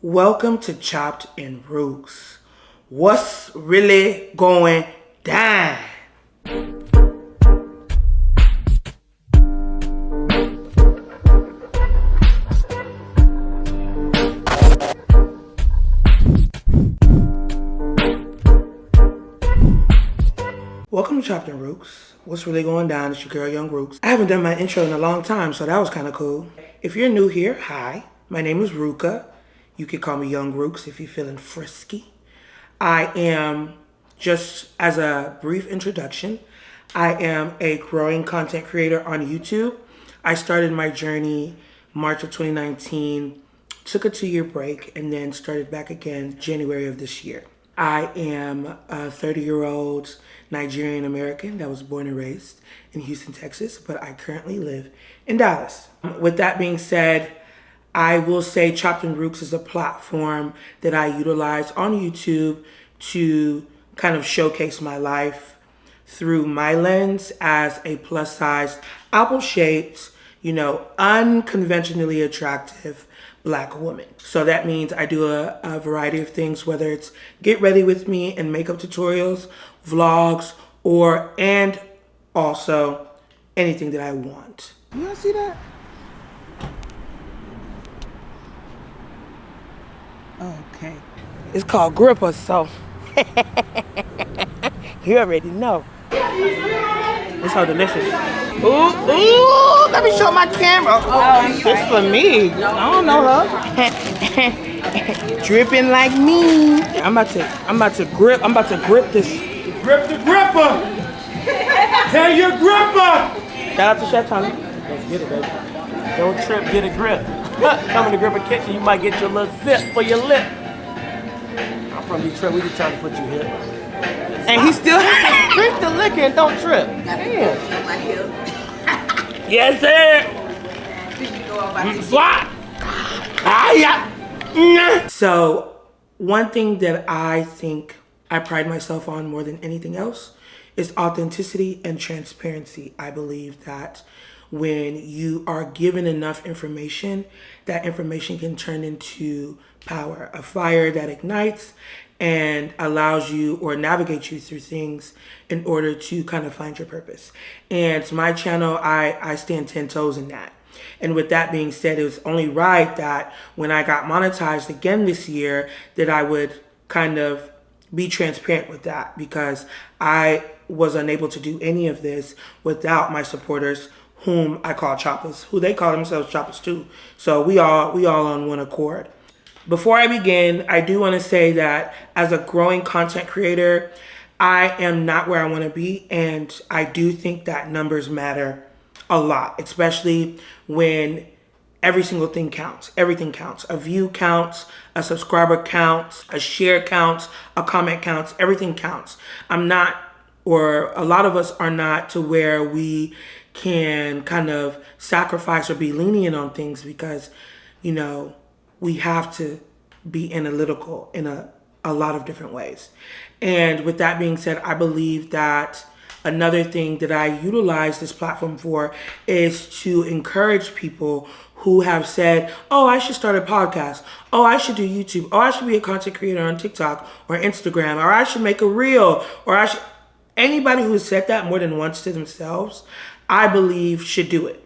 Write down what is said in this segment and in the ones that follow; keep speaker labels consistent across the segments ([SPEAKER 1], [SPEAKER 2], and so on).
[SPEAKER 1] Welcome to Chopped in Rooks. What's really going down? Welcome to Chopped in Rooks. What's really going down? It's your girl, Young Rooks. I haven't done my intro in a long time, so that was kind of cool. If you're new here, hi. My name is Ruka. You can call me Young Rooks if you're feeling frisky. I am, just as a brief introduction, I am a growing content creator on YouTube. I started my journey March of 2019, took a 2-year break, and then started back again January of this year. I am a 30-year-old Nigerian American that was born and raised in Houston, Texas, but I currently live in Dallas. With that being said, I will say Chopped in Rooks is a platform that I utilize on YouTube to kind of showcase my life through my lens as a plus-sized, apple-shaped, unconventionally attractive Black woman. So that means I do a variety of things, whether it's get ready with me and makeup tutorials, vlogs, and also anything that I want. You guys see that? Okay. It's called Gripper, so you already know. It's so delicious. Ooh, let me show my camera. Oh, this for me. I don't know her. Dripping like me. I'm about to grip this.
[SPEAKER 2] Grip the gripper! Tell your gripper!
[SPEAKER 1] Shout out to Chef Tommy.
[SPEAKER 2] Let's get it, baby. Don't trip, get a grip. Come in the gripper kitchen, you might get your little sip for your lip. I'm from Detroit, we just trying to put you here.
[SPEAKER 1] And he still
[SPEAKER 2] Drink the liquor and don't trip. Damn.
[SPEAKER 1] Yes, sir. Fly. So, one thing that I think I pride myself on more than anything else is authenticity and transparency. I believe that when you are given enough information, that information can turn into power, a fire that ignites and allows you or navigates you through things in order to kind of find your purpose. And my channel, I stand 10 toes in that. And with that being said, it was only right that when I got monetized again this year, that I would kind of be transparent with that, because I was unable to do any of this without my supporters, whom I call choppers, who they call themselves choppers too. So we all on one accord. Before I begin, I do want to say that as a growing content creator, I am not where I want to be, and I do think that numbers matter a lot, especially when every single thing counts. Everything counts. A view counts, a subscriber counts, a share counts, a comment counts, everything counts. I'm not, or a lot of us are not, to where we can kind of sacrifice or be lenient on things because, we have to be analytical in a lot of different ways. And with that being said, I believe that another thing that I utilize this platform for is to encourage people who have said, oh, I should start a podcast. Oh, I should do YouTube. Oh, I should be a content creator on TikTok or Instagram, or I should make a reel, or I should. Anybody who has said that more than once to themselves, I believe should do it.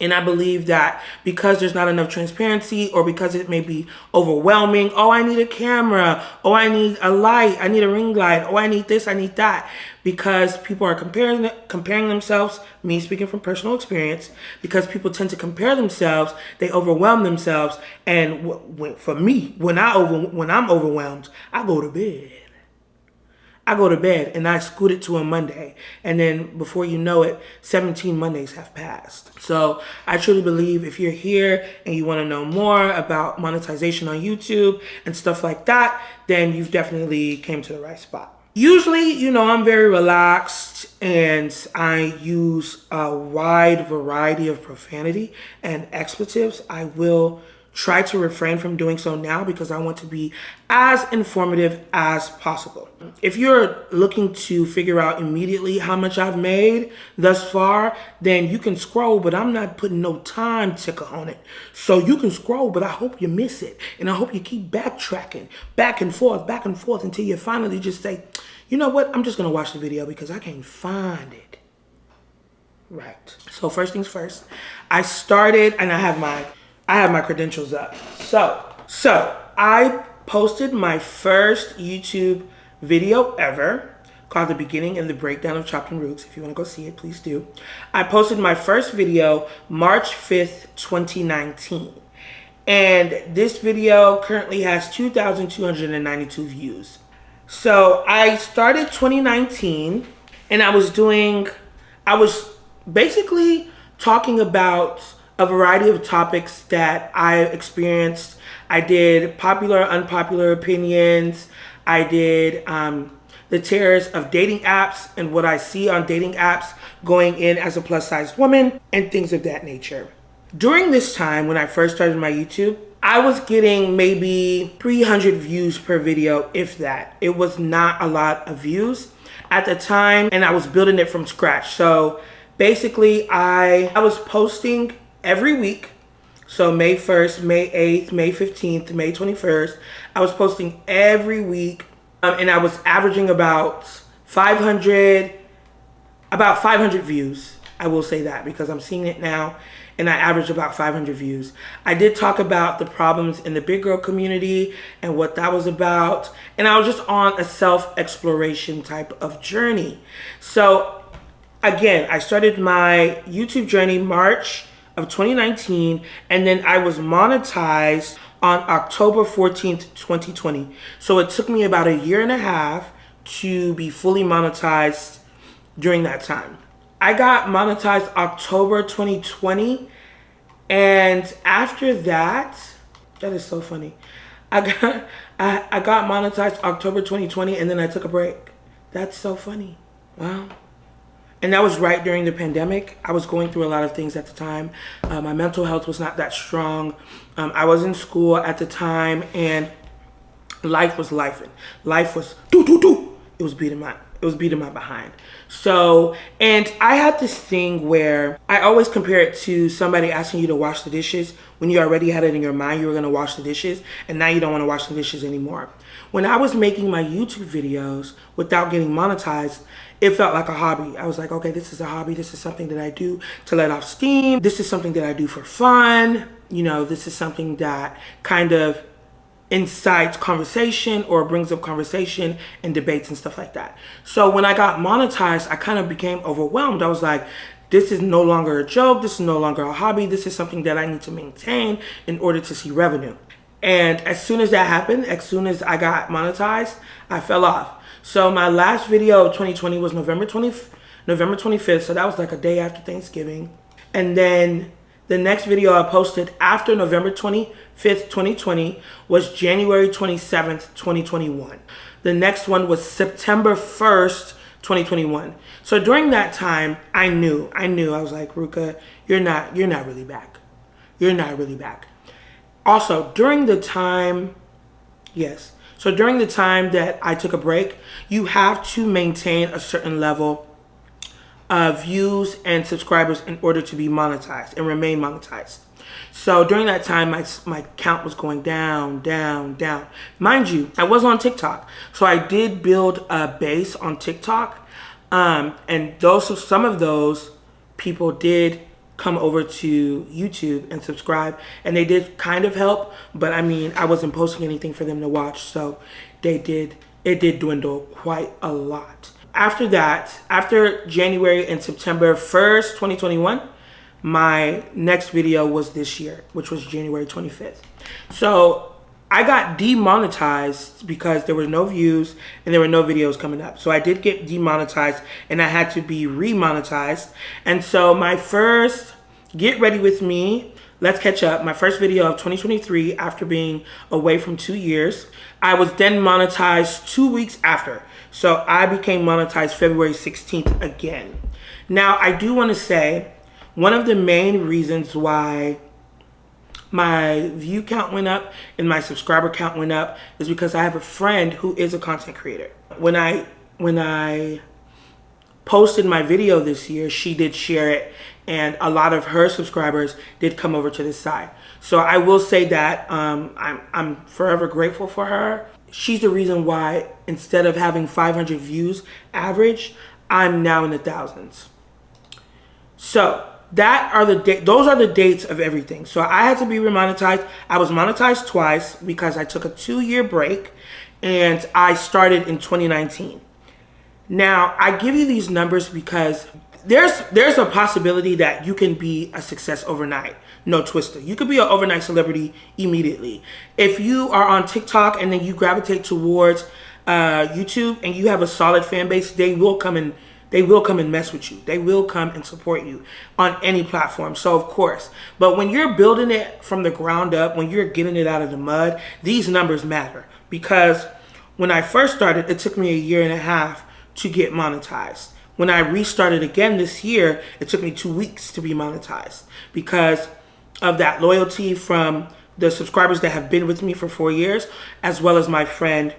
[SPEAKER 1] And I believe that because there's not enough transparency, or because it may be overwhelming, oh, I need a camera, oh, I need a light, I need a ring light, oh, I need this, I need that, because people are comparing themselves, me speaking from personal experience, because people tend to compare themselves, they overwhelm themselves, and for me, when I'm overwhelmed, I go to bed. And I scoot it to a Monday. And then before you know it, 17 Mondays have passed. So I truly believe if you're here and you want to know more about monetization on YouTube and stuff like that, then you've definitely came to the right spot. Usually, I'm very relaxed and I use a wide variety of profanity and expletives. I will try to refrain from doing so now because I want to be as informative as possible. If you're looking to figure out immediately how much I've made thus far, then you can scroll, but I'm not putting no time ticker on it. So you can scroll, but I hope you miss it. And I hope you keep backtracking back and forth until you finally just say, you know what, I'm just gonna watch the video because I can't find it. Right. So first things first, I started, and I have my credentials up. So I posted my first YouTube video ever called The Beginning and the Breakdown of Chopping Roots. If you want to go see it, please do. I posted my first video March 5th, 2019. And this video currently has 2,292 views. So I started 2019 and I was basically talking about a variety of topics that I experienced. I did popular, unpopular opinions. I did the terrors of dating apps and what I see on dating apps going in as a plus-sized woman and things of that nature. During this time, when I first started my YouTube, I was getting maybe 300 views per video, if that. It was not a lot of views at the time, and I was building it from scratch. So basically, I was posting every week. So May 1st, May 8th, May 15th, May 21st. I was posting every week, and I was averaging about 500 views. I will say that because I'm seeing it now, and I averaged about 500 views. I did talk about the problems in the big girl community and what that was about, and I was just on a self-exploration type of journey. So again, I started my YouTube journey March of 2019, and then I was monetized on October 14th, 2020. So it took me about a year and a half to be fully monetized during that time. I got monetized October 2020, and after that is so funny. I got monetized October 2020, and then I took a break. That's so funny. Wow. And that was right during the pandemic. I was going through a lot of things at the time. My mental health was not that strong. I was in school at the time, and life was lifing. Life was do. It was beating my behind. So, and I had this thing where I always compare it to somebody asking you to wash the dishes when you already had it in your mind you were gonna wash the dishes, and now you don't wanna wash the dishes anymore. When I was making my YouTube videos without getting monetized, it felt like a hobby. I was like, okay, this is a hobby. This is something that I do to let off steam. This is something that I do for fun. You know, this is something that kind of incites conversation or brings up conversation and debates and stuff like that. So when I got monetized, I kind of became overwhelmed. I was like, this is no longer a joke. This is no longer a hobby. This is something that I need to maintain in order to see revenue. And as soon as that happened, as soon as I got monetized, I fell off. So my last video of 2020 was November 25th. So that was like a day after Thanksgiving. And then the next video I posted after November 25th, 2020 was January 27th, 2021. The next one was September 1st, 2021. So during that time, I knew. I was like, Ruka, you're not really back. You're not really back. Also, during the time that I took a break, you have to maintain a certain level of views and subscribers in order to be monetized and remain monetized. So during that time, my count was going down. Mind you, I was on TikTok. So I did build a base on TikTok. And some of those people did come over to YouTube and subscribe, and they did kind of help, but I mean, I wasn't posting anything for them to watch, so it did dwindle quite a lot. After that, after January and September 1st, 2021, my next video was this year, which was January 25th. So I got demonetized because there were no views and there were no videos coming up. So I did get demonetized and I had to be remonetized. And so my first Get Ready With Me, Let's Catch Up, my first video of 2023 after being away from 2 years, I was then monetized 2 weeks after. So I became monetized February 16th again. Now I do want to say one of the main reasons why my view count went up and my subscriber count went up is because I have a friend who is a content creator. When I posted my video this year, she did share it, and a lot of her subscribers did come over to this side. So I will say that I'm forever grateful for her. She's the reason why instead of having 500 views average, I'm now in the thousands. So those are the dates of everything. So I had to be remonetized. I was monetized twice because I took a 2-year break, and I started in 2019. Now, I give you these numbers because there's a possibility that you can be a success overnight. No twister. You could be an overnight celebrity immediately. If you are on TikTok and then you gravitate towards YouTube and you have a solid fan base, they will come and mess with you. They will come and support you on any platform. So of course, but when you're building it from the ground up, when you're getting it out of the mud, these numbers matter. Because when I first started, it took me 1.5 years to get monetized. When I restarted again this year, it took me 2 weeks to be monetized because of that loyalty from the subscribers that have been with me for 4 years, as well as my friend,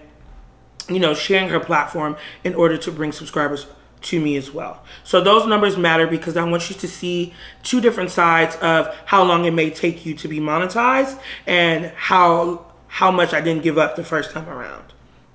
[SPEAKER 1] sharing her platform in order to bring subscribers to me as well. So those numbers matter because I want you to see 2 different sides of how long it may take you to be monetized and how much I didn't give up the first time around.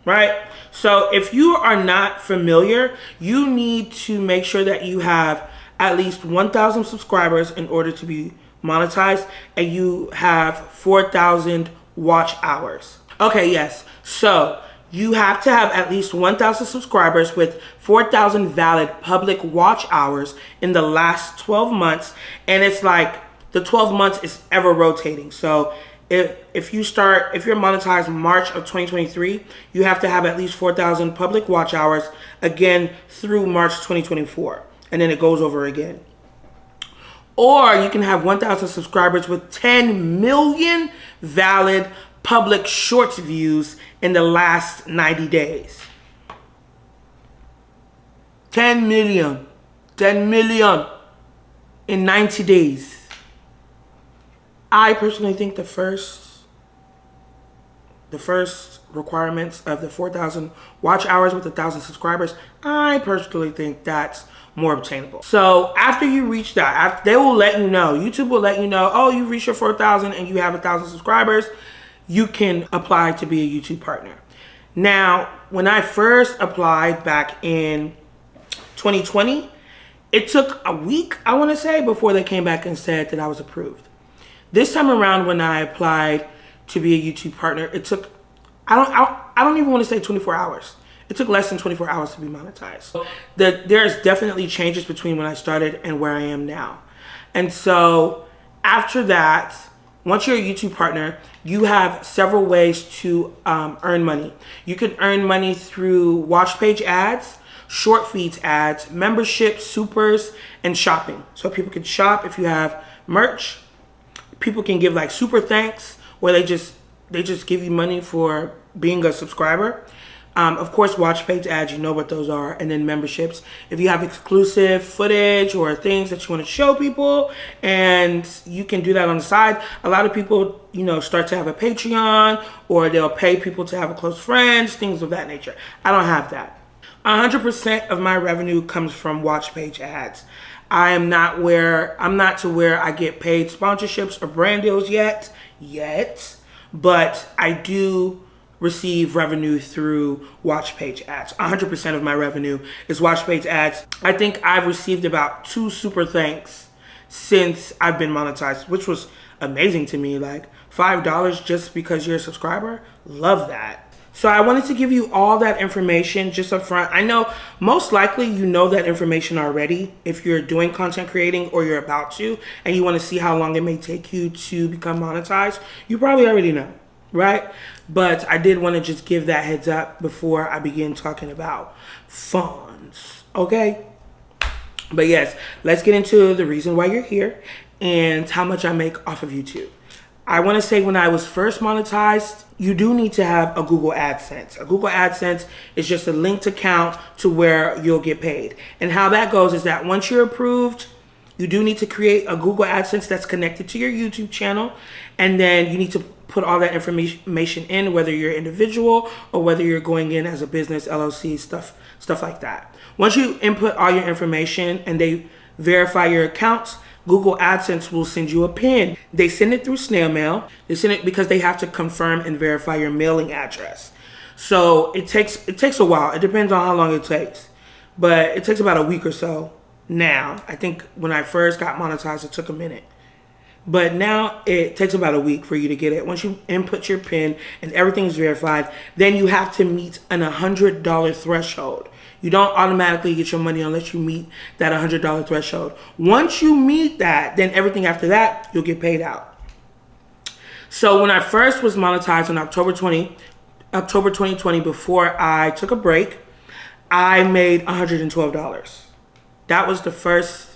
[SPEAKER 1] Right? So if you are not familiar, you need to make sure that you have at least 1,000 subscribers in order to be monetized, and you have 4,000 watch hours. Okay, yes. So you have to have at least 1,000 subscribers with 4,000 valid public watch hours in the last 12 months. And it's like the 12 months is ever rotating. So if you're monetized March of 2023, you have to have at least 4,000 public watch hours again through March 2024. And then it goes over again. Or you can have 1,000 subscribers with 10 million valid public shorts views in the last 90 days. 10 million in 90 days. I personally think the first requirements of the 4,000 watch hours with 1,000 subscribers, I personally think that's more obtainable. So after you reach that, they will let you know, YouTube will let you know, oh, you reached your 4,000 and you have 1,000 subscribers, you can apply to be a YouTube partner. Now, when I first applied back in 2020, it took a week, I want to say, before they came back and said that I was approved. This time around, when I applied to be a YouTube partner, it took, I don't even want to say 24 hours. It took less than 24 hours to be monetized. There's definitely changes between when I started and where I am now. And so after that, once you're a YouTube partner, you have several ways to earn money. You can earn money through watch page ads, short feeds ads, memberships, supers, and shopping. So people can shop if you have merch. People can give like super thanks, where they just give you money for being a subscriber. Of course, watch page ads, you know what those are, and then memberships. If you have exclusive footage or things that you want to show people, and you can do that on the side. A lot of people, start to have a Patreon, or they'll pay people to have a close friends, things of that nature. I don't have that. 100% of my revenue comes from watch page ads. I'm not to where I get paid sponsorships or brand deals yet, but I do receive revenue through watch page ads. 100% of my revenue is watch page ads. I think I've received about 2 super thanks since I've been monetized, which was amazing to me. Like $5 just because you're a subscriber. Love that. So I wanted to give you all that information just up front. I know most likely you know that information already if you're doing content creating or you're about to, and you want to see how long it may take you to become monetized. You probably already know, right? But I did want to just give that heads up before I begin talking about funds, okay? But yes, let's get into the reason why you're here and how much I make off of YouTube. I want to say when I was first monetized, you do need to have a Google AdSense. A Google AdSense is just a linked account to where you'll get paid. And how that goes is that once you're approved, You do need to create a Google AdSense that's connected to your YouTube channel, and then you need to put all that information in, whether you're individual or whether you're going in as a business, LLC, stuff like that. Once you input all your information and they verify your accounts, Google AdSense will send you a PIN. They send it through snail mail. They send it because they have to confirm and verify your mailing address. So it takes a while. It depends on how long it takes, but it takes about a week or so. Now, I think when I first got monetized, it took a minute. But now it takes about a week for you to get it. Once you input your PIN and everything's verified, then you have to meet an $100 threshold. You don't automatically get your money unless you meet that $100 threshold. Once you meet that, then everything after that, you'll get paid out. So when I first was monetized in October 2020, before I took a break, I made $112. That was the first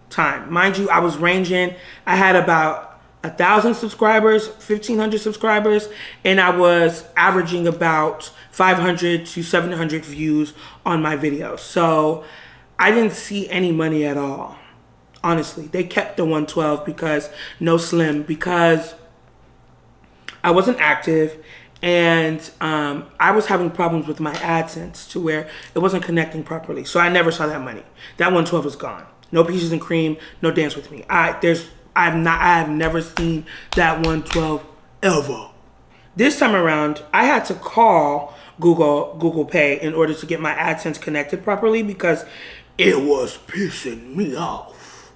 [SPEAKER 1] time. Mind you, I was ranging. I had about 1,000 subscribers, 1,500 subscribers, and I was averaging about 500 to 700 views on my videos. So I didn't see any money at all. Honestly, they kept the 112 because because I wasn't active, and I was having problems with my AdSense to where it wasn't connecting properly. So I never saw that money. That 112 was gone. No peaches and cream, no dance with me. I have never seen that 112 ever. This time around, I had to call Google Pay in order to get my AdSense connected properly because it was pissing me off.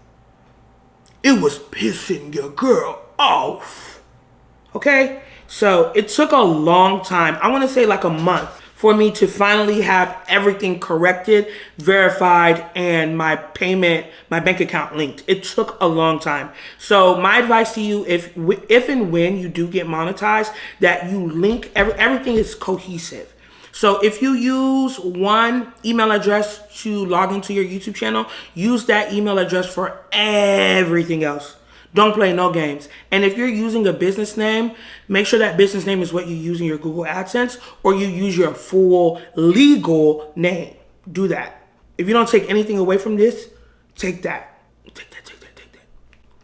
[SPEAKER 1] It was pissing your girl off. Okay? So it took a long time. I want to say like a month for me to finally have everything corrected, verified, and my bank account linked. It took a long time. So my advice to you, if and when you do get monetized, that you link, everything is cohesive. So if you use one email address to log into your YouTube channel, use that email address for everything else. Don't play no games. And if you're using a business name, make sure that business name is what you use in your Google AdSense, or you use your full legal name. Do that. If you don't take anything away from this, take that.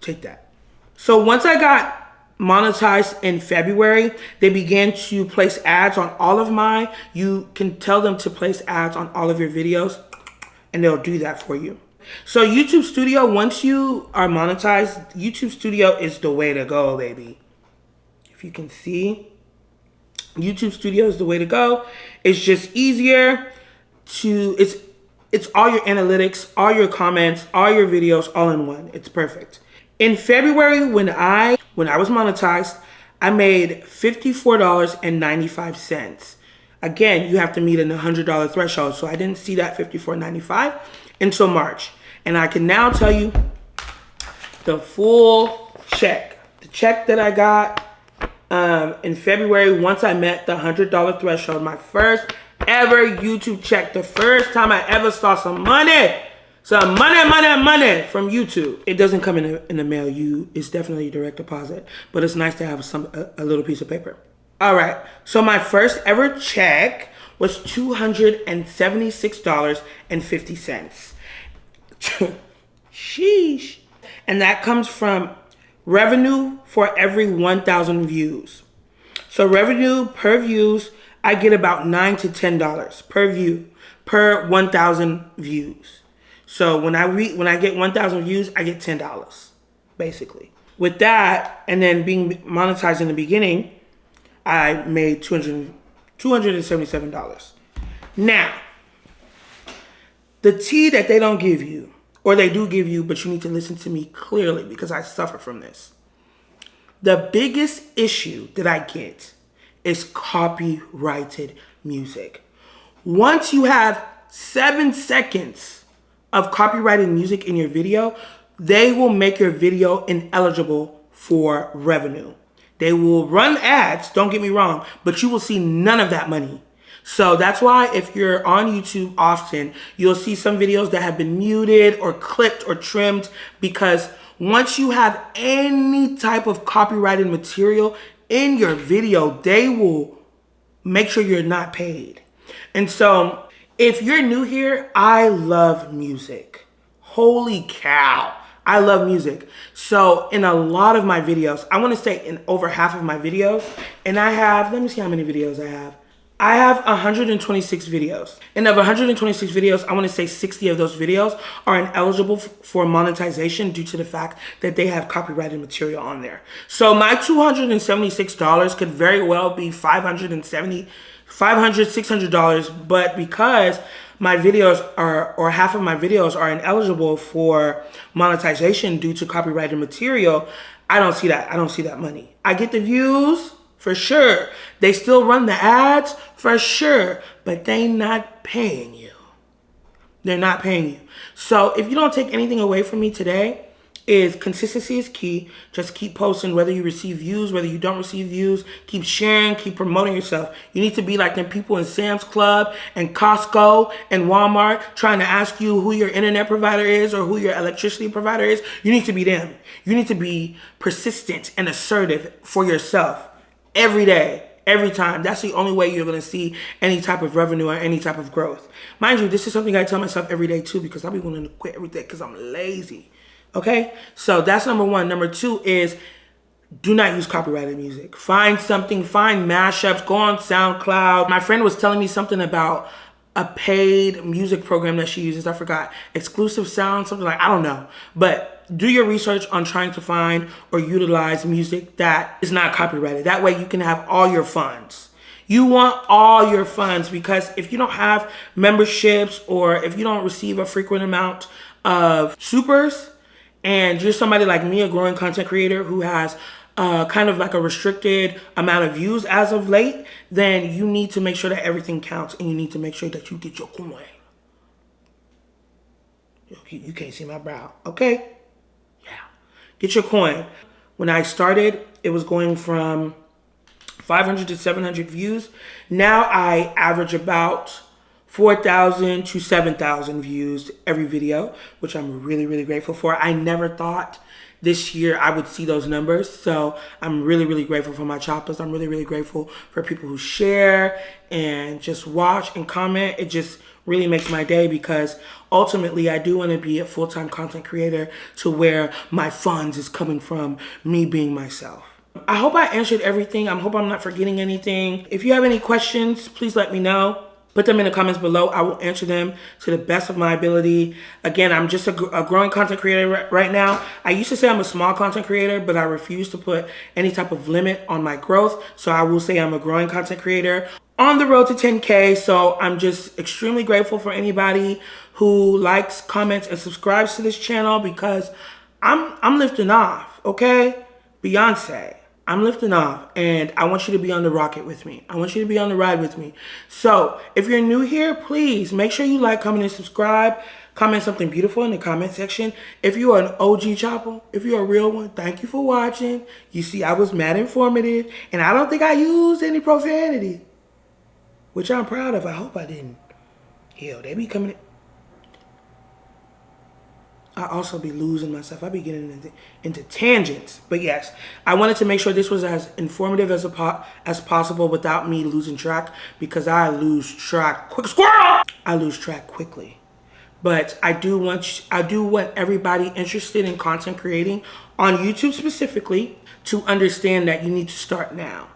[SPEAKER 1] Take that. So once I got monetized in February, they began to place ads on all of mine. You can tell them to place ads on all of your videos, and they'll do that for you. So YouTube Studio, once you are monetized, YouTube Studio is the way to go, baby. If you can see, YouTube Studio is the way to go. It's just easier to, it's all your analytics, all your comments, all your videos, all in one. It's perfect. In February, when I was monetized, I made $54.95. Again, you have to meet a $100 threshold, so I didn't see that $54.95 until March. And I can now tell you the full check. The check that I got in February, once I met the $100 threshold, my first ever YouTube check, the first time I ever saw some money from YouTube. It doesn't come in the mail. It's definitely direct deposit, but it's nice to have a little piece of paper. All right, so my first ever check was $276.50. Sheesh. And that comes from revenue for every 1,000 views. So revenue per views, I get about $9 to $10 per view per 1,000 views. So when I get 1,000 views, I get $10 basically. With that, and then being monetized in the beginning, I made $277. Now, the tea that they don't give you, or they do give you, but you need to listen to me clearly because I suffer from this. The biggest issue that I get is copyrighted music. Once you have 7 seconds of copyrighted music in your video, they will make your video ineligible for revenue. They will run ads, don't get me wrong, but you will see none of that money. So that's why if you're on YouTube often, you'll see some videos that have been muted or clipped or trimmed, because once you have any type of copyrighted material in your video, they will make sure you're not paid. And so if you're new here, I love music. Holy cow. I love music. So in a lot of my videos, I want to say in over half of my videos, and I have, let me see how many videos I have. I have 126 videos. And of 126 videos, I want to say 60 of those videos are ineligible for monetization due to the fact that they have copyrighted material on there. So my $276 could very well be $500, $600, but because my videos are, or half of my videos are ineligible for monetization due to copyrighted material, I don't see that. I don't see that money. I get the views, for sure. They still run the ads, for sure, but they not paying you. They're not paying you. So if you don't take anything away from me today, is consistency is key. Just keep posting, whether you receive views, whether you don't receive views. Keep sharing, keep promoting yourself. You need to be like them people in Sam's Club and Costco and Walmart trying to ask you who your internet provider is or who your electricity provider is. You need to be them. You need to be persistent and assertive for yourself every day, every time. That's the only way you're going to see any type of revenue or any type of growth. Mind you, this is something I tell myself every day too, because I'll be willing to quit every day because I'm lazy. Okay? So that's number one. Number two is do not use copyrighted music. Find something, find mashups, go on SoundCloud. My friend was telling me something about a paid music program that she uses. I forgot. Exclusive sound, something like, I don't know. But do your research on trying to find or utilize music that is not copyrighted. That way you can have all your funds. You want all your funds, because if you don't have memberships or if you don't receive a frequent amount of supers, and you're somebody like me, a growing content creator who has kind of like a restricted amount of views as of late, then you need to make sure that everything counts, and you need to make sure that you get your coin. You can't see my brow, okay? Yeah. Get your coin. When I started, it was going from 500 to 700 views. Now I average about 4,000 to 7,000 views every video, which I'm really, really grateful for. I never thought this year I would see those numbers. So I'm really, really grateful for my choppers. I'm really, really grateful for people who share and just watch and comment. It just really makes my day, because ultimately I do want to be a full-time content creator to where my funds is coming from me being myself. I hope I answered everything. I hope I'm not forgetting anything. If you have any questions, please let me know. Put them in the comments below. I will answer them to the best of my ability. Again, I'm just a growing content creator right now. I used to say I'm a small content creator, but I refuse to put any type of limit on my growth. So I will say I'm a growing content creator on the road to 10K. So I'm just extremely grateful for anybody who likes, comments, and subscribes to this channel, because I'm lifting off, okay? Beyonce. I'm lifting off, and I want you to be on the rocket with me. I want you to be on the ride with me. So if you're new here, please make sure you like, comment, and subscribe. Comment something beautiful in the comment section. If you are an OG chopper, if you're a real one, thank you for watching. You see, I was mad informative, and I don't think I used any profanity, which I'm proud of. I hope I didn't. Hell, they be coming in. I also be losing myself. I be getting into tangents. But yes, I wanted to make sure this was as informative as possible without me losing track, because I lose track quick. Squirrel! I lose track quickly. But I do want everybody interested in content creating on YouTube specifically to understand that you need to start now.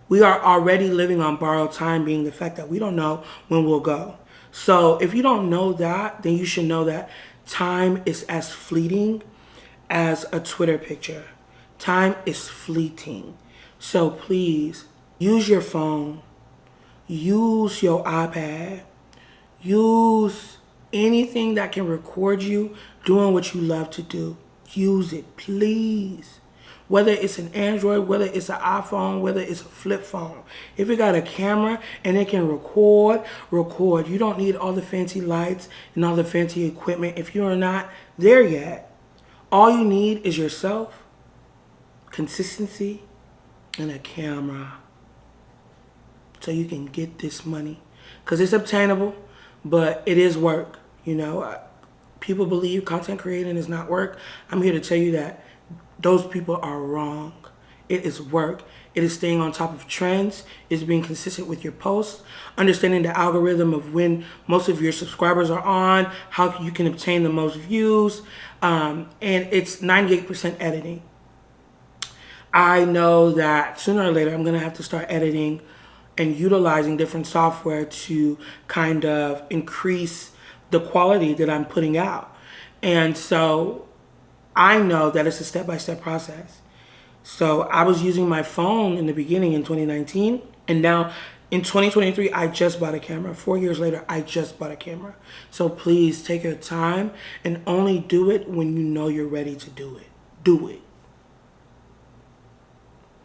[SPEAKER 1] We are already living on borrowed time, being the fact that we don't know when we'll go. So if you don't know that, then you should know that time is as fleeting as a Twitter picture. Time is fleeting. So please use your phone, use your iPad, use anything that can record you doing what you love to do. Use it, please. Whether it's an Android, whether it's an iPhone, whether it's a flip phone. If it got a camera and it can record. You don't need all the fancy lights and all the fancy equipment if you're not there yet. All you need is yourself, consistency, and a camera, so you can get this money. Because it's obtainable, but it is work. You know, people believe content creating is not work. I'm here to tell you that those people are wrong. It is work. It is staying on top of trends. It's being consistent with your posts, understanding the algorithm of when most of your subscribers are on, how you can obtain the most views, and it's 98% editing. I know that sooner or later I'm going to have to start editing and utilizing different software to kind of increase the quality that I'm putting out. And so I know that it's a step-by-step process. So I was using my phone in the beginning in 2019, and now in 2023, I just bought a camera. 4 years later, I just bought a camera. So please take your time and only do it when you know you're ready to do it. Do it.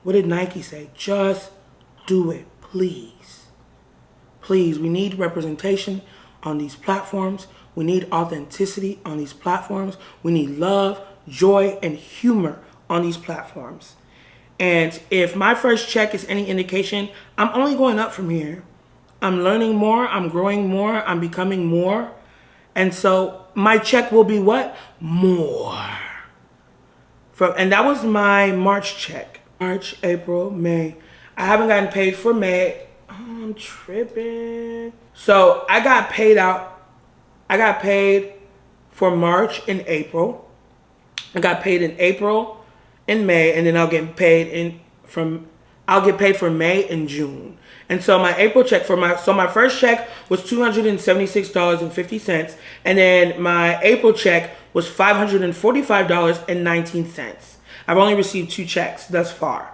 [SPEAKER 1] What did Nike say? Just do it, please. Please, we need representation on these platforms. We need authenticity on these platforms. We need love, joy, and humor on these platforms. And if my first check is any indication, I'm only going up from here. I'm learning more, I'm growing more, I'm becoming more. And so my check will be what? More. And that was my March check. March, April, May. I haven't gotten paid for May. Oh, I'm tripping. So I got paid for March and April. I got paid in April and May, and then I'll get paid for May and June. And so my April check my first check was $276.50, and then my April check was $545.19. I've only received 2 checks thus far.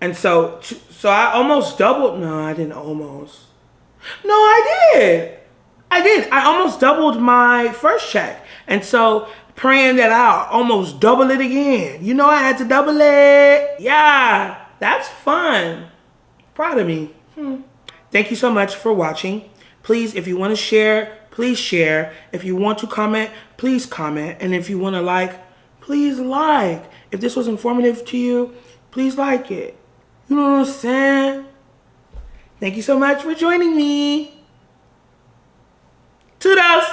[SPEAKER 1] And so I almost doubled. No, I didn't almost. No, I did. I almost doubled my first check. And so praying that I'll almost double it again. You know, I had to double it. Yeah, that's fun. Proud of me. Thank you so much for watching. Please, if you want to share, please share. If you want to comment, please comment. And if you want to like, please like. If this was informative to you, please like it. You know what I'm saying? Thank you so much for joining me. Toodles!